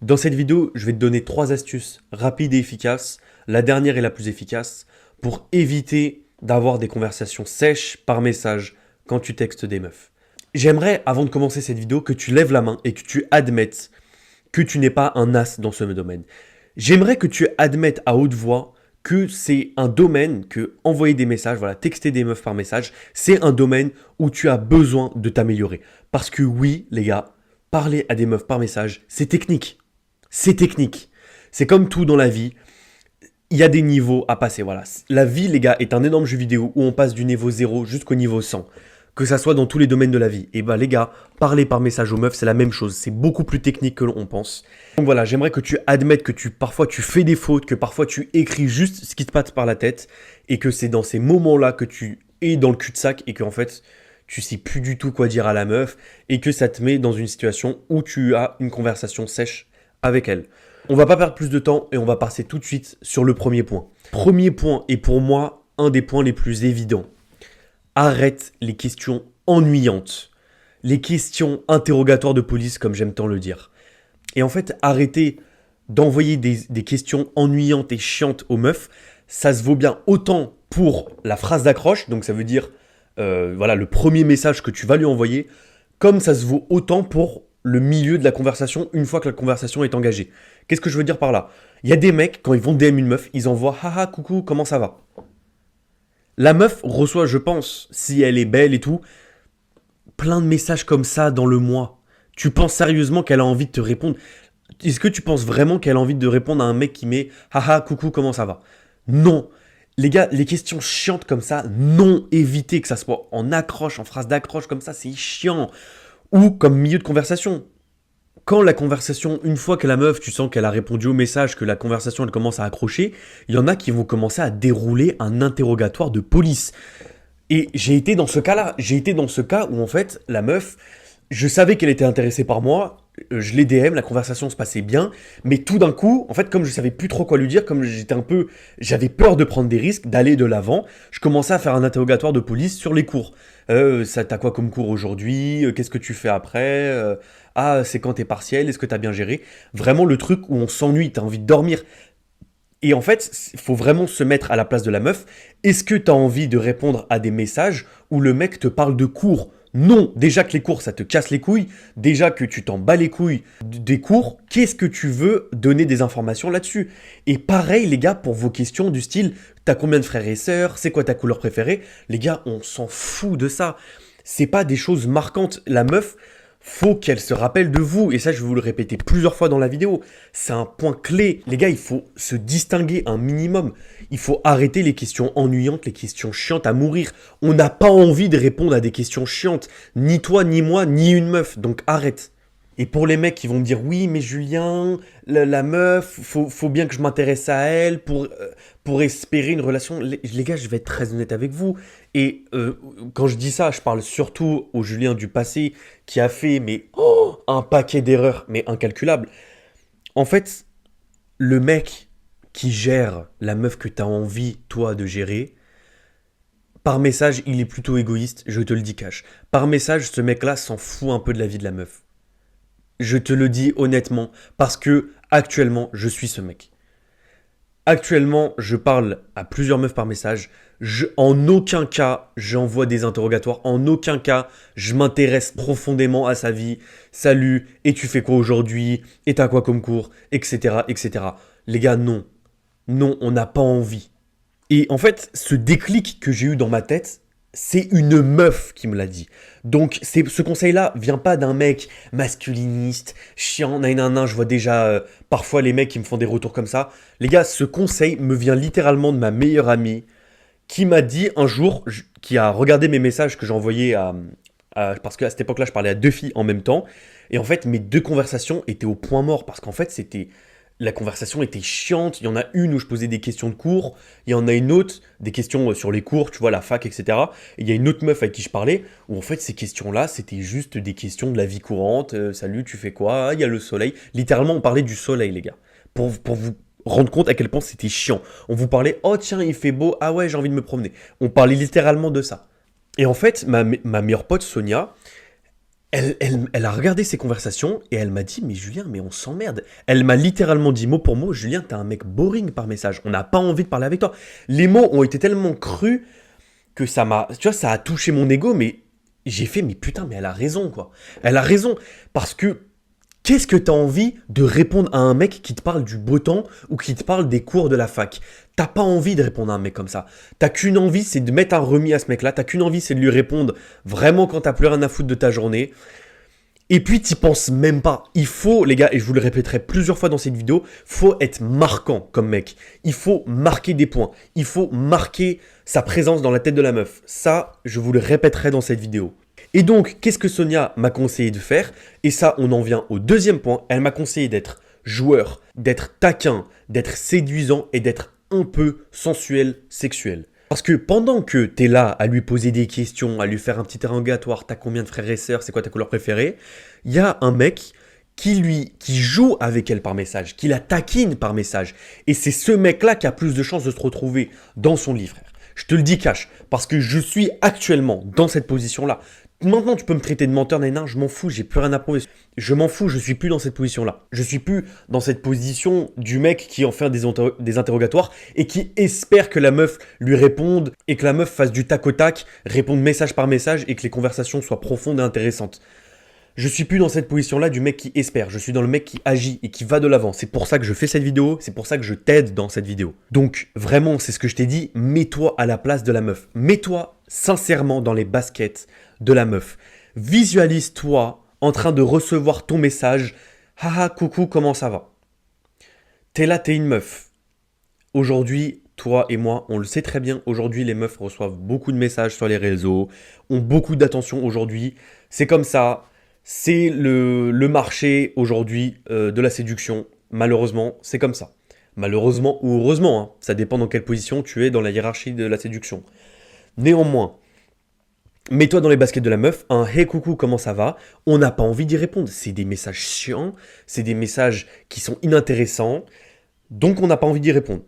Dans cette vidéo, je vais te donner 3 astuces rapides et efficaces, la dernière est la plus efficace, pour éviter d'avoir des conversations sèches par message quand tu textes des meufs. J'aimerais, avant de commencer cette vidéo, que tu lèves la main et que tu admettes que tu n'es pas un as dans ce domaine. J'aimerais que tu admettes à haute voix que c'est un domaine, que envoyer des messages, voilà, texter des meufs par message, c'est un domaine où tu as besoin de t'améliorer. Parce que oui, les gars, parler à des meufs par message, c'est technique. C'est technique. C'est comme tout dans la vie. Il y a des niveaux à passer, voilà. La vie, les gars, est un énorme jeu vidéo où on passe du niveau 0 jusqu'au niveau 100. Que ça soit dans tous les domaines de la vie. Et bah les gars, parler par message aux meufs, c'est la même chose. C'est beaucoup plus technique que l'on pense. Donc voilà, j'aimerais que tu admettes que parfois tu fais des fautes, que parfois tu écris juste ce qui te passe par la tête, et que c'est dans ces moments-là que tu es dans le cul-de-sac, et qu'en fait, tu sais plus du tout quoi dire à la meuf, et que ça te met dans une situation où tu as une conversation sèche avec elle. On va pas perdre plus de temps, et on va passer tout de suite sur le premier point. Premier point, et pour moi, un des points les plus évidents. Arrête les questions ennuyantes. Les questions interrogatoires de police, comme j'aime tant le dire. Et en fait, arrêtez d'envoyer des questions ennuyantes et chiantes aux meufs. Ça se vaut bien autant pour la phrase d'accroche, donc ça veut dire voilà, le premier message que tu vas lui envoyer, comme ça se vaut autant pour le milieu de la conversation une fois que la conversation est engagée. Qu'est-ce que je veux dire par là? Il y a des mecs, quand ils vont DM une meuf, ils envoient haha, coucou, comment ça va? La meuf reçoit, je pense, si elle est belle et tout, plein de messages comme ça dans le mois. Tu penses sérieusement qu'elle a envie de te répondre? Est-ce que tu penses vraiment qu'elle a envie de répondre à un mec qui met haha, coucou, comment ça va? Non. Les gars, les questions chiantes comme ça, non, évitez que ça soit en accroche, en phrase d'accroche comme ça, c'est chiant. Ou comme milieu de conversation. Quand la conversation, une fois que la meuf, tu sens qu'elle a répondu au message, que la conversation elle commence à accrocher, il y en a qui vont commencer à dérouler un interrogatoire de police. Et j'ai été dans ce cas-là. J'ai été dans ce cas où en fait, la meuf, je savais qu'elle était intéressée par moi, je l'ai DM, la conversation se passait bien, mais tout d'un coup, en fait, comme je savais plus trop quoi lui dire, comme j'avais peur de prendre des risques, d'aller de l'avant, je commençais à faire un interrogatoire de police sur les cours. Ça t'as quoi comme cours aujourd'hui? Qu'est-ce que tu fais après? Ah, c'est quand t'es partiel? Est-ce que t'as bien géré? Vraiment le truc où on s'ennuie, t'as envie de dormir. Et en fait, il faut vraiment se mettre à la place de la meuf. Est-ce que tu as envie de répondre à des messages où le mec te parle de cours? Non, déjà que les cours, ça te casse les couilles. Déjà que tu t'en bats les couilles des cours. Qu'est-ce que tu veux donner des informations là-dessus? Et pareil, les gars, pour vos questions du style, t'as combien de frères et sœurs? C'est quoi ta couleur préférée? Les gars, on s'en fout de ça. C'est pas des choses marquantes. La meuf, faut qu'elle se rappelle de vous. Et ça, je vais vous le répéter plusieurs fois dans la vidéo. C'est un point clé. Les gars, il faut se distinguer un minimum. Il faut arrêter les questions ennuyantes, les questions chiantes à mourir. On n'a pas envie de répondre à des questions chiantes. Ni toi, ni moi, ni une meuf. Donc arrête. Et pour les mecs qui vont me dire oui, mais Julien, la meuf, faut bien que je m'intéresse à elle pour espérer une relation. Les gars, je vais être très honnête avec vous. Et quand je dis ça, je parle surtout au Julien du passé qui a fait un paquet d'erreurs, mais incalculables. En fait, le mec qui gère la meuf que tu as envie, toi, de gérer, par message, il est plutôt égoïste, je te le dis cash. Par message, ce mec-là s'en fout un peu de la vie de la meuf. Je te le dis honnêtement, parce que actuellement, je suis ce mec. Actuellement, je parle à plusieurs meufs par message. En aucun cas, j'envoie des interrogatoires. En aucun cas, je m'intéresse profondément à sa vie. Salut, et tu fais quoi aujourd'hui? Et t'as quoi comme cours? Etc, etc. Les gars, non. Non, on n'a pas envie. Et en fait, ce déclic que j'ai eu dans ma tête, c'est une meuf qui me l'a dit. Donc, ce conseil-là vient pas d'un mec masculiniste, chiant, nanana. Je vois déjà parfois les mecs qui me font des retours comme ça. Les gars, ce conseil me vient littéralement de ma meilleure amie qui m'a dit un jour, qui a regardé mes messages que j'ai envoyés parce qu'à cette époque-là, je parlais à 2 filles en même temps. Et en fait, mes 2 conversations étaient au point mort parce qu'en fait, la conversation était chiante. Il y en a une où je posais des questions de cours. Il y en a une autre, des questions sur les cours, tu vois, la fac, etc. Et il y a une autre meuf avec qui je parlais, où en fait, ces questions-là, c'était juste des questions de la vie courante. Salut, tu fais quoi? Ah, il y a le soleil. Littéralement, on parlait du soleil, les gars. Pour vous rendre compte à quel point c'était chiant. On vous parlait, oh tiens, il fait beau. Ah ouais, j'ai envie de me promener. On parlait littéralement de ça. Et en fait, ma meilleure pote, Sonia, Elle a regardé ces conversations et elle m'a dit, mais Julien, mais on s'emmerde. Elle m'a littéralement dit mot pour mot, Julien, t'es un mec boring par message. On n'a pas envie de parler avec toi. Les mots ont été tellement crus que ça m'a, tu vois, ça a touché mon ego, mais j'ai fait, mais putain, mais elle a raison, quoi. Elle a raison. Parce que qu'est-ce que t'as envie de répondre à un mec qui te parle du beau temps ou qui te parle des cours de la fac? T'as pas envie de répondre à un mec comme ça. T'as qu'une envie, c'est de mettre un remis à ce mec-là. T'as qu'une envie, c'est de lui répondre vraiment quand t'as plus rien à foutre de ta journée. Et puis t'y penses même pas. Il faut, les gars, et je vous le répéterai plusieurs fois dans cette vidéo, faut être marquant comme mec. Il faut marquer des points. Il faut marquer sa présence dans la tête de la meuf. Ça, je vous le répéterai dans cette vidéo. Et donc, qu'est-ce que Sonia m'a conseillé de faire? Et ça, on en vient au deuxième point. Elle m'a conseillé d'être joueur, d'être taquin, d'être séduisant et d'être un peu sensuel, sexuel. Parce que pendant que t'es là à lui poser des questions, à lui faire un petit interrogatoire, t'as combien de frères et sœurs, c'est quoi ta couleur préférée, il y a un mec qui joue avec elle par message, qui la taquine par message. Et c'est ce mec-là qui a plus de chances de se retrouver dans son lit, frère. Je te le dis cash, parce que je suis actuellement dans cette position-là. Maintenant, tu peux me traiter de menteur, nain, je m'en fous, j'ai plus rien à prouver. Je m'en fous, je suis plus dans cette position-là. Je suis plus dans cette position du mec qui en fait des interrogatoires et qui espère que la meuf lui réponde et que la meuf fasse du tac au tac, réponde message par message et que les conversations soient profondes et intéressantes. Je suis plus dans cette position-là du mec qui espère, je suis dans le mec qui agit et qui va de l'avant. C'est pour ça que je fais cette vidéo, c'est pour ça que je t'aide dans cette vidéo. Donc vraiment, c'est ce que je t'ai dit, mets-toi à la place de la meuf. Mets-toi sincèrement dans les baskets de la meuf. Visualise-toi en train de recevoir ton message. Haha, coucou, comment ça va? T'es là, t'es une meuf. Aujourd'hui, toi et moi, on le sait très bien, aujourd'hui les meufs reçoivent beaucoup de messages sur les réseaux, ont beaucoup d'attention aujourd'hui. C'est comme ça. C'est le marché aujourd'hui de la séduction. Malheureusement, c'est comme ça. Malheureusement ou heureusement, hein, ça dépend dans quelle position tu es dans la hiérarchie de la séduction. Néanmoins, mets-toi dans les baskets de la meuf, un hey coucou, comment ça va? On n'a pas envie d'y répondre. C'est des messages chiants, c'est des messages qui sont inintéressants, donc on n'a pas envie d'y répondre.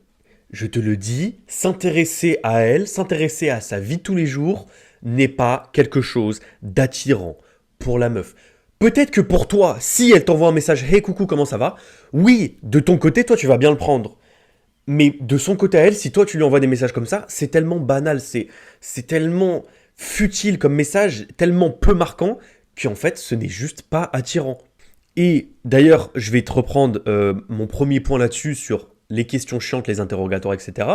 Je te le dis, s'intéresser à elle, s'intéresser à sa vie de tous les jours n'est pas quelque chose d'attirant pour la meuf. Peut-être que pour toi, si elle t'envoie un message « Hey coucou, comment ça va ?» Oui, de ton côté, toi, tu vas bien le prendre. Mais de son côté à elle, si toi, tu lui envoies des messages comme ça, c'est tellement banal, c'est tellement futile comme message, tellement peu marquant, qu'en fait, ce n'est juste pas attirant. Et d'ailleurs, je vais te reprendre mon premier point là-dessus sur les questions chiantes, les interrogatoires, etc.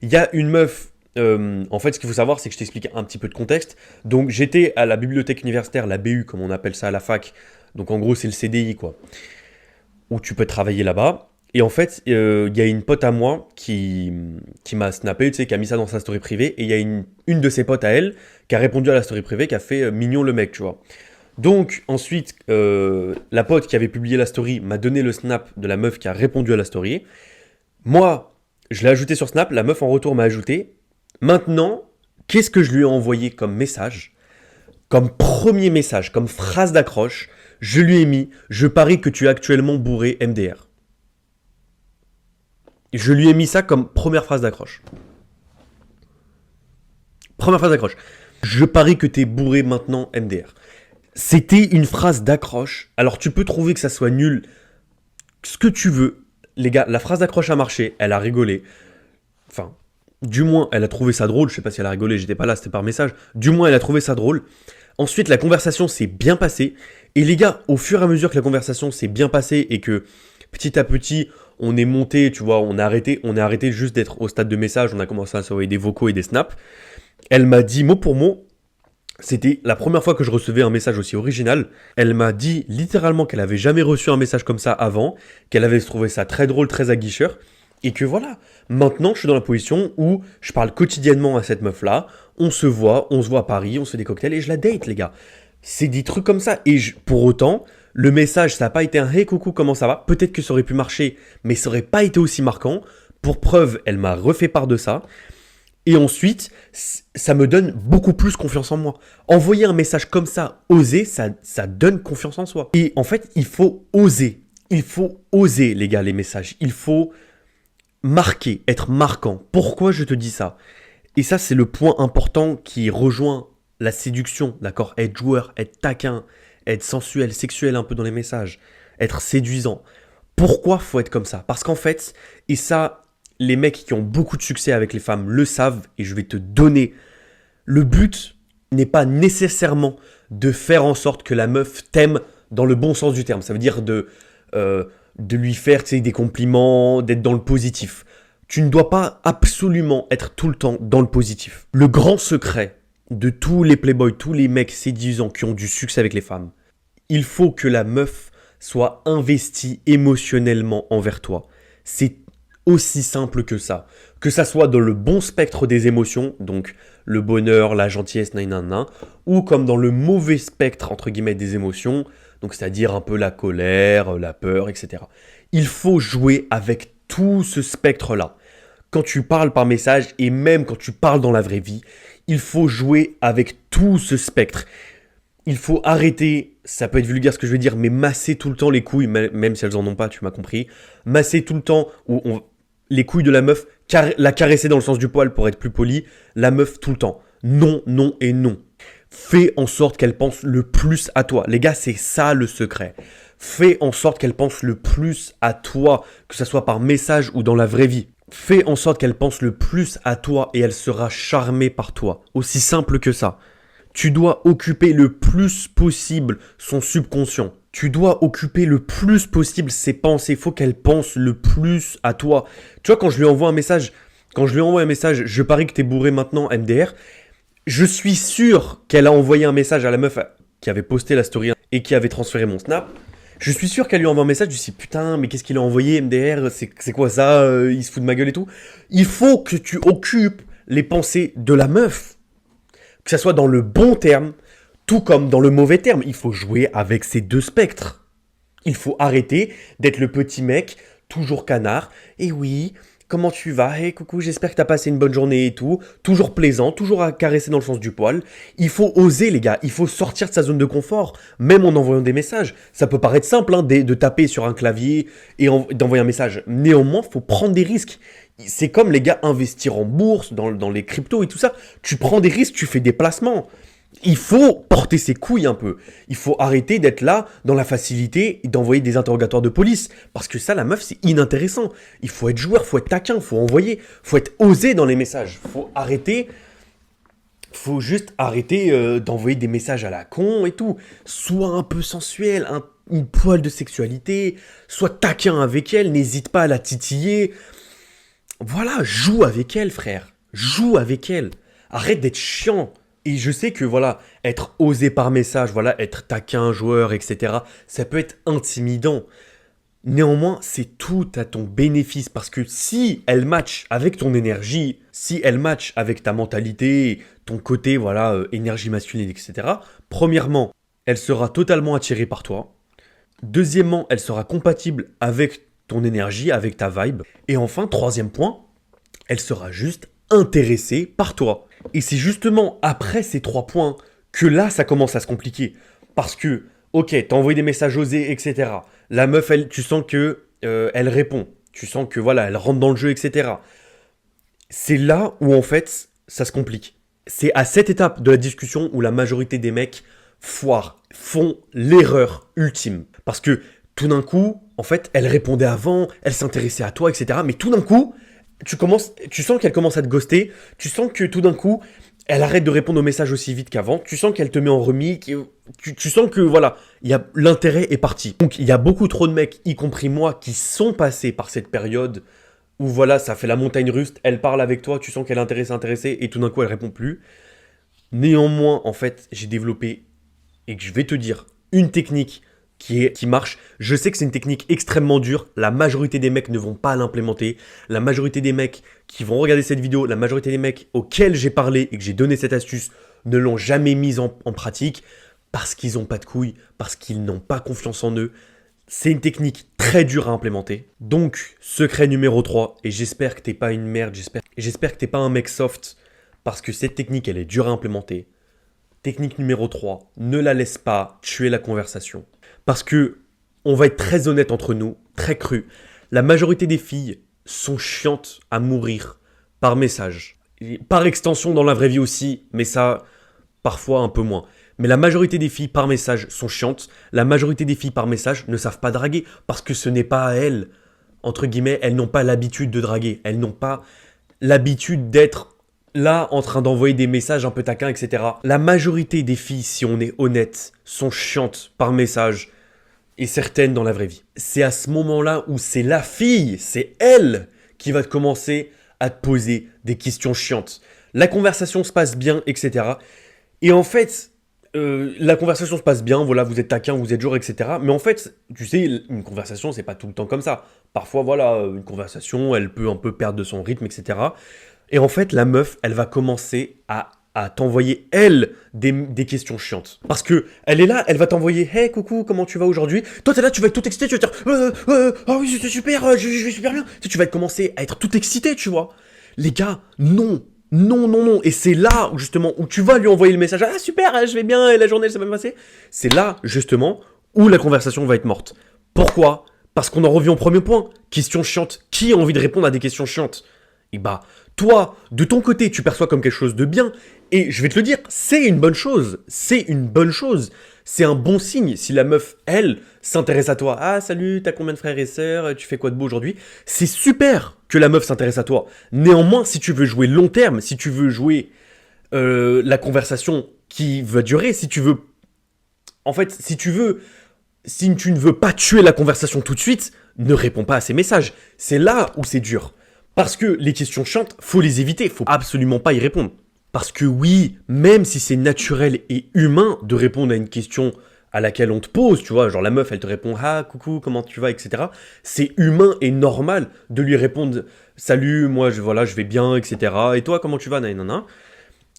Il y a une meuf. En fait, ce qu'il faut savoir, c'est que je t'explique un petit peu de contexte. Donc, j'étais à la bibliothèque universitaire, la BU, comme on appelle ça à la fac. Donc, en gros, c'est le CDI, quoi. Où tu peux travailler là-bas. Et en fait, il y a une pote à moi qui m'a snappé, tu sais, qui a mis ça dans sa story privée. Et il y a une de ses potes à elle qui a répondu à la story privée, qui a fait mignon le mec, tu vois. Donc, ensuite, la pote qui avait publié la story m'a donné le snap de la meuf qui a répondu à la story. Moi, je l'ai ajouté sur Snap, la meuf en retour m'a ajouté. Maintenant, qu'est-ce que je lui ai envoyé comme message? Comme premier message, comme phrase d'accroche, je lui ai mis « Je parie que tu es actuellement bourré MDR ». Je lui ai mis ça comme première phrase d'accroche. Première phrase d'accroche. Je parie que tu es bourré maintenant MDR. C'était une phrase d'accroche. Alors tu peux trouver que ça soit nul, ce que tu veux. Les gars, la phrase d'accroche a marché, elle a rigolé. Enfin, du moins, elle a trouvé ça drôle. Je sais pas si elle a rigolé, j'étais pas là, c'était par message. Du moins, elle a trouvé ça drôle. Ensuite, la conversation s'est bien passée. Et les gars, au fur et à mesure que la conversation s'est bien passée et que petit à petit, on est monté, tu vois, on a arrêté juste d'être au stade de message. On a commencé à s'envoyer des vocaux et des snaps. Elle m'a dit mot pour mot. C'était la première fois que je recevais un message aussi original. Elle m'a dit littéralement qu'elle avait jamais reçu un message comme ça avant, qu'elle avait trouvé ça très drôle, très aguicheur, et que voilà, maintenant je suis dans la position où je parle quotidiennement à cette meuf-là, on se voit à Paris, on se fait des cocktails, et je la date, les gars. C'est des trucs comme ça, et pour autant, le message, ça n'a pas été un « Hey coucou, comment ça va ?» Peut-être que ça aurait pu marcher, mais ça aurait pas été aussi marquant. Pour preuve, elle m'a refait part de ça. Et ensuite, ça me donne beaucoup plus confiance en moi. Envoyer un message comme ça, oser, ça donne confiance en soi. Et en fait, il faut oser. Il faut oser, les gars, les messages. Il faut marquer, être marquant. Pourquoi je te dis ça? Et ça, c'est le point important qui rejoint la séduction, d'accord? Être joueur, être taquin, être sensuel, sexuel un peu dans les messages, être séduisant. Pourquoi faut être comme ça? Parce qu'en fait, et ça, les mecs qui ont beaucoup de succès avec les femmes le savent, et je vais te donner, le but n'est pas nécessairement de faire en sorte que la meuf t'aime dans le bon sens du terme. Ça veut dire de lui faire des compliments, d'être dans le positif. Tu ne dois pas absolument être tout le temps dans le positif. Le grand secret de tous les playboys, tous les mecs séduisants qui ont du succès avec les femmes, il faut que la meuf soit investie émotionnellement envers toi. C'est aussi simple que ça. Que ça soit dans le bon spectre des émotions, donc le bonheur, la gentillesse, ou comme dans le mauvais spectre, entre guillemets, des émotions, donc c'est-à-dire un peu la colère, la peur, etc. Il faut jouer avec tout ce spectre-là. Quand tu parles par message et même quand tu parles dans la vraie vie, il faut jouer avec tout ce spectre. Il faut arrêter, ça peut être vulgaire ce que je veux dire, mais masser tout le temps les couilles, même si elles en ont pas, tu m'as compris. Masser tout le temps les couilles de la meuf, la caresser dans le sens du poil pour être plus poli, la meuf tout le temps. Non, non et non. Fais en sorte qu'elle pense le plus à toi. Les gars, c'est ça le secret. Fais en sorte qu'elle pense le plus à toi, que ce soit par message ou dans la vraie vie. Fais en sorte qu'elle pense le plus à toi et elle sera charmée par toi. Aussi simple que ça. Tu dois occuper le plus possible son subconscient. Tu dois occuper le plus possible ses pensées. Il faut qu'elle pense le plus à toi. Tu vois, quand je lui envoie un message, je parie que t'es bourré maintenant, MDR. Je suis sûr qu'elle a envoyé un message à la meuf qui avait posté la story et qui avait transféré mon snap. Je suis sûr qu'elle lui envoie un message, je me suis dit, putain, mais qu'est-ce qu'il a envoyé, MDR, c'est quoi ça, il se fout de ma gueule et tout. Il faut que tu occupes les pensées de la meuf. Que ça soit dans le bon terme, tout comme dans le mauvais terme. Il faut jouer avec ces deux spectres. Il faut arrêter d'être le petit mec, toujours canard. Et oui, comment tu vas? Hey, coucou, j'espère que t'as passé une bonne journée et tout. Toujours plaisant, toujours à caresser dans le sens du poil. Il faut oser, les gars. Il faut sortir de sa zone de confort, même en envoyant des messages. Ça peut paraître simple de taper sur un clavier et d'envoyer un message. Néanmoins, il faut prendre des risques. C'est comme, les gars, investir en bourse, dans les cryptos et tout ça. Tu prends des risques, tu fais des placements. Il faut porter ses couilles un peu. Il faut arrêter d'être là dans la facilité et d'envoyer des interrogatoires de police. Parce que ça, la meuf, c'est inintéressant. Il faut être joueur, il faut être taquin, il faut envoyer, il faut être osé dans les messages. Faut juste arrêter d'envoyer des messages à la con et tout. Sois un peu sensuel, une poêle de sexualité. Sois taquin avec elle, n'hésite pas à la titiller. Voilà, joue avec elle, frère. Joue avec elle. Arrête d'être chiant. Et je sais que voilà, être osé par message, voilà, être taquin, joueur, etc., ça peut être intimidant. Néanmoins, c'est tout à ton bénéfice parce que si elle match avec ton énergie, si elle match avec ta mentalité, ton côté, voilà, énergie masculine, etc., premièrement, elle sera totalement attirée par toi. Deuxièmement, elle sera compatible avec ton énergie, avec ta vibe. Et enfin, troisième point, elle sera juste intéressée par toi. Et c'est justement après ces 3 points que là, ça commence à se compliquer. Parce que, ok, t'as envoyé des messages osés, etc. La meuf, tu sens que elle répond. Tu sens que, voilà, elle rentre dans le jeu, etc. C'est là où, en fait, ça se complique. C'est à cette étape de la discussion où la majorité des mecs font l'erreur ultime. Parce que, tout d'un coup, en fait, elle répondait avant, elle s'intéressait à toi, etc. Mais tout d'un coup, tu sens qu'elle commence à te ghoster, tu sens que tout d'un coup, elle arrête de répondre aux messages aussi vite qu'avant, tu sens qu'elle te met en remis, tu sens que voilà, l'intérêt est parti. Donc il y a beaucoup trop de mecs, y compris moi, qui sont passés par cette période où voilà, ça fait la montagne russe, elle parle avec toi, tu sens qu'elle est intéressée, et tout d'un coup elle répond plus. Néanmoins, en fait, j'ai développé, et que je vais te dire, une technique qui marche. Je sais que c'est une technique extrêmement dure. La majorité des mecs ne vont pas l'implémenter. La majorité des mecs qui vont regarder cette vidéo, la majorité des mecs auxquels j'ai parlé et que j'ai donné cette astuce ne l'ont jamais mise en pratique parce qu'ils n'ont pas de couilles, parce qu'ils n'ont pas confiance en eux. C'est une technique très dure à implémenter. Donc, secret numéro 3, et j'espère que t'es pas une merde, j'espère que t'es pas un mec soft, parce que cette technique, elle est dure à implémenter. Technique numéro 3, ne la laisse pas tuer la conversation. Parce que, on va être très honnête entre nous, très cru, la majorité des filles sont chiantes à mourir par message. Par extension dans la vraie vie aussi, mais ça, parfois un peu moins. Mais la majorité des filles par message sont chiantes. La majorité des filles par message ne savent pas draguer parce que ce n'est pas à elles. Entre guillemets, elles n'ont pas l'habitude de draguer. Elles n'ont pas l'habitude d'être là en train d'envoyer des messages un peu taquins, etc. La majorité des filles, si on est honnête, sont chiantes par message et certaines dans la vraie vie. C'est à ce moment-là où c'est la fille, c'est elle qui va commencer à te poser des questions chiantes. La conversation se passe bien, etc. Et en fait, la conversation se passe bien, voilà, vous êtes taquin, vous êtes jour, etc. Mais en fait, tu sais, une conversation, c'est pas tout le temps comme ça. Parfois, voilà, une conversation, elle peut un peu perdre de son rythme, etc. Et en fait, la meuf, elle va commencer à t'envoyer, elle, des questions chiantes. Parce que elle est là, elle va t'envoyer « Hey, coucou, comment tu vas aujourd'hui ?» Toi, t'es là, tu vas être tout excité, tu vas dire « Ah oui, c'était super, je vais super bien. » Tu vas commencer à être tout excité, tu vois. Les gars, non. Non, non, non. Et c'est là, justement, où tu vas lui envoyer le message « Ah, super, je vais bien, et la journée, ça va bien passer. » C'est là, justement, où la conversation va être morte. Pourquoi ? Parce qu'on en revient au premier point. Question chiante. Qui a envie de répondre à des questions chiantes ? Et bah, toi, de ton côté, tu perçois comme quelque chose de bien. Et je vais te le dire, c'est une bonne chose. C'est une bonne chose. C'est un bon signe si la meuf, elle, s'intéresse à toi. Ah, salut, t'as combien de frères et sœurs ? Tu fais quoi de beau aujourd'hui ? C'est super que la meuf s'intéresse à toi. Néanmoins, si tu veux jouer long terme, si tu veux jouer la conversation qui va durer, si tu veux... En fait, si tu ne veux pas tuer la conversation tout de suite, ne réponds pas à ces messages. C'est là où c'est dur. Parce que les questions chiantes, faut les éviter, faut absolument pas y répondre. Parce que oui, même si c'est naturel et humain de répondre à une question à laquelle on te pose, tu vois, genre la meuf elle te répond « Ah, coucou, comment tu vas ?» etc. C'est humain et normal de lui répondre « Salut, moi je vais bien, etc. Et toi, comment tu vas ?» Nanana.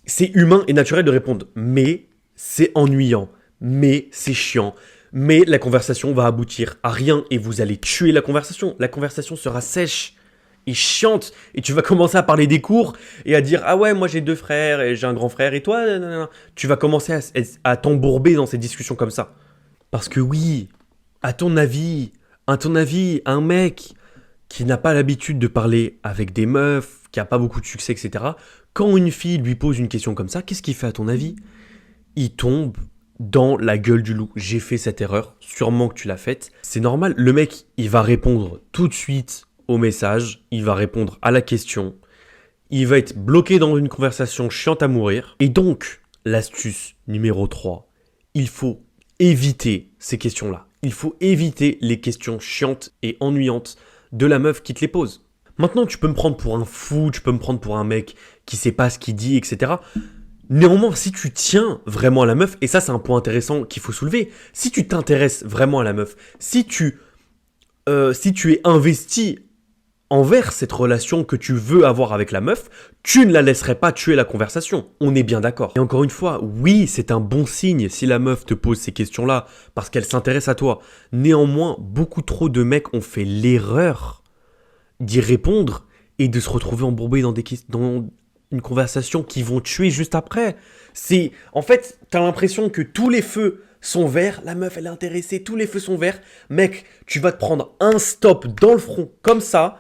C'est humain et naturel de répondre, mais c'est ennuyant, mais c'est chiant, mais la conversation va aboutir à rien et vous allez tuer la conversation. La conversation sera sèche et chiante et tu vas commencer à parler des cours et à dire « Ah ouais, moi j'ai 2 frères et j'ai un grand frère et toi ?» Tu vas commencer à t'embourber dans ces discussions comme ça. Parce que oui, à ton avis, un mec qui n'a pas l'habitude de parler avec des meufs, qui n'a pas beaucoup de succès, etc., quand une fille lui pose une question comme ça, qu'est-ce qu'il fait à ton avis ? Il tombe dans la gueule du loup. J'ai fait cette erreur, sûrement que tu l'as faite. C'est normal, le mec, il va répondre tout de suite au message, il va répondre à la question, il va être bloqué dans une conversation chiante à mourir. Et donc, l'astuce numéro 3, il faut éviter ces questions-là. Il faut éviter les questions chiantes et ennuyantes de la meuf qui te les pose. Maintenant, tu peux me prendre pour un fou, tu peux me prendre pour un mec qui sait pas ce qu'il dit, etc. Néanmoins, si tu tiens vraiment à la meuf, et ça c'est un point intéressant qu'il faut soulever, si tu t'intéresses vraiment à la meuf, si tu es investi envers cette relation que tu veux avoir avec la meuf, tu ne la laisserais pas tuer la conversation. On est bien d'accord. Et encore une fois, oui, c'est un bon signe si la meuf te pose ces questions-là parce qu'elle s'intéresse à toi. Néanmoins, beaucoup trop de mecs ont fait l'erreur d'y répondre et de se retrouver embourbés dans une conversation qui vont tuer juste après. En fait, t'as l'impression que tous les feux sont verts, la meuf elle est intéressée, tous les feux sont verts. Mec, tu vas te prendre un stop dans le front comme ça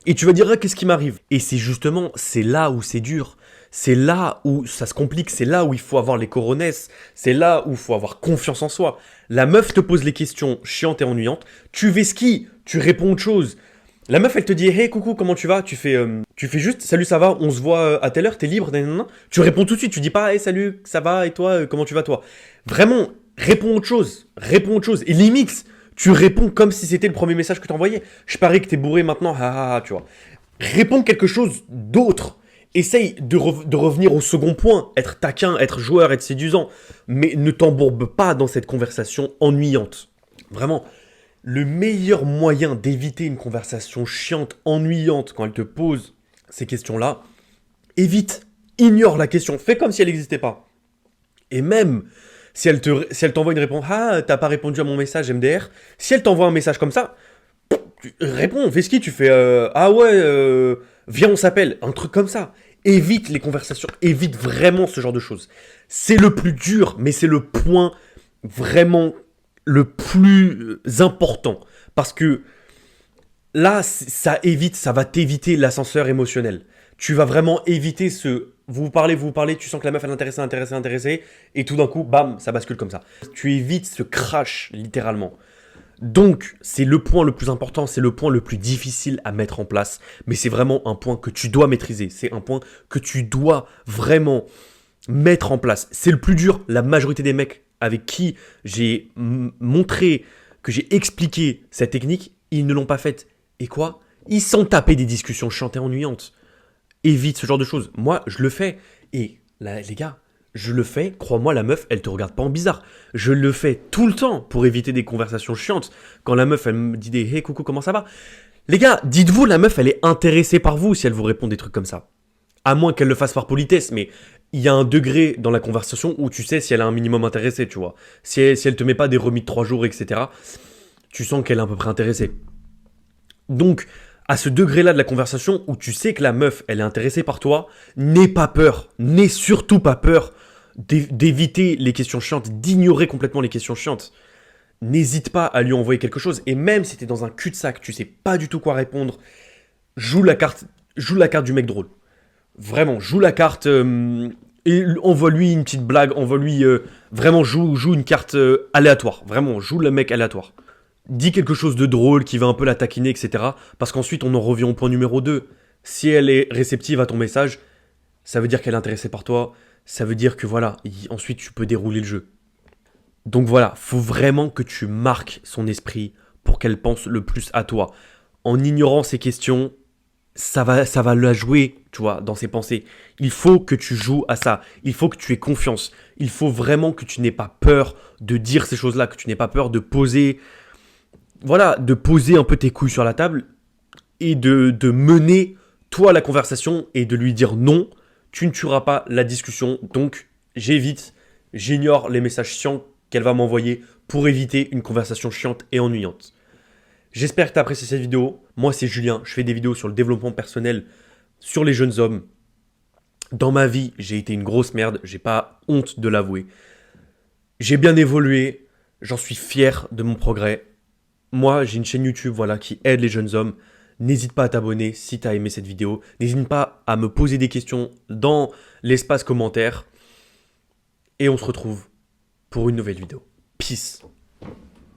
et tu vas dire ah, qu'est-ce qui m'arrive ? Et c'est là où c'est dur. C'est là où ça se complique, c'est là où il faut avoir les coronesses, c'est là où il faut avoir confiance en soi. La meuf te pose les questions chiantes et ennuyantes, tu vesquilles, tu réponds autre chose. La meuf, elle te dit « Hey, coucou, comment tu vas ?» Tu fais juste « Salut, ça va, on se voit à telle heure, t'es libre ?» Tu réponds tout de suite, tu dis pas « Hey, salut, ça va, et toi, comment tu vas, toi ?» Vraiment, réponds autre chose. Et limite, tu réponds comme si c'était le premier message que t'envoyais. Je parie que t'es bourré maintenant, tu vois. Réponds quelque chose d'autre. Essaye de revenir au second point, être taquin, être joueur, être séduisant. Mais ne t'embourbe pas dans cette conversation ennuyante. Vraiment. Le meilleur moyen d'éviter une conversation chiante, ennuyante, quand elle te pose ces questions-là, ignore la question, fais comme si elle n'existait pas. Et même si elle t'envoie une réponse « Ah, t'as pas répondu à mon message MDR », si elle t'envoie un message comme ça, réponds, fais ce qui tu fais « Ah ouais, viens on s'appelle », un truc comme ça. Évite les conversations, évite vraiment ce genre de choses. C'est le plus dur, mais c'est le point vraiment le plus important. Parce que là, ça va t'éviter l'ascenseur émotionnel. Tu vas vraiment éviter vous parlez, tu sens que la meuf elle est intéressée, et tout d'un coup, bam, ça bascule comme ça. Tu évites ce crash, littéralement. Donc, c'est le point le plus important, c'est le point le plus difficile à mettre en place, mais c'est vraiment un point que tu dois maîtriser, c'est un point que tu dois vraiment mettre en place. C'est le plus dur, la majorité des mecs avec qui j'ai montré, que j'ai expliqué cette technique, ils ne l'ont pas faite. Et quoi? Ils sont tapés des discussions chiantes et ennuyantes. Évite ce genre de choses. Moi, je le fais. Et là, les gars, je le fais. Crois-moi, la meuf, elle te regarde pas en bizarre. Je le fais tout le temps pour éviter des conversations chiantes. Quand la meuf, elle me dit des hey, coucou, comment ça va? Les gars, dites-vous, la meuf, elle est intéressée par vous si elle vous répond des trucs comme ça. À moins qu'elle le fasse par politesse, mais il y a un degré dans la conversation où tu sais si elle est un minimum intéressée, tu vois. Si elle te met pas des remis de 3 jours, etc., tu sens qu'elle est à peu près intéressée. Donc, à ce degré-là de la conversation où tu sais que la meuf, elle est intéressée par toi, n'aie pas peur, n'aie surtout pas peur d'éviter les questions chiantes, d'ignorer complètement les questions chiantes. N'hésite pas à lui envoyer quelque chose, et même si t'es dans un cul-de-sac, tu sais pas du tout quoi répondre, joue la carte du mec drôle. Vraiment, joue la carte et envoie-lui une petite blague, envoie-lui vraiment joue une carte aléatoire. Vraiment, joue le mec aléatoire. Dis quelque chose de drôle qui va un peu la taquiner, etc. Parce qu'ensuite, on en revient au point numéro 2. Si elle est réceptive à ton message, ça veut dire qu'elle est intéressée par toi. Ça veut dire que voilà, ensuite tu peux dérouler le jeu. Donc voilà, faut vraiment que tu marques son esprit pour qu'elle pense le plus à toi. En ignorant ces questions, ça va la jouer, tu vois, dans ses pensées. Il faut que tu joues à ça. Il faut que tu aies confiance. Il faut vraiment que tu n'aies pas peur de dire ces choses-là, que tu n'aies pas peur de poser, voilà, de poser un peu tes couilles sur la table et de mener, toi, la conversation et de lui dire non, tu ne tueras pas la discussion. Donc, j'évite, j'ignore les messages chiants qu'elle va m'envoyer pour éviter une conversation chiante et ennuyante. J'espère que tu as apprécié cette vidéo. Moi, c'est Julien. Je fais des vidéos sur le développement personnel, sur les jeunes hommes. Dans ma vie, j'ai été une grosse merde. J'ai pas honte de l'avouer. J'ai bien évolué. J'en suis fier de mon progrès. Moi, j'ai une chaîne YouTube voilà, qui aide les jeunes hommes. N'hésite pas à t'abonner si tu as aimé cette vidéo. N'hésite pas à me poser des questions dans l'espace commentaire. Et on se retrouve pour une nouvelle vidéo. Peace.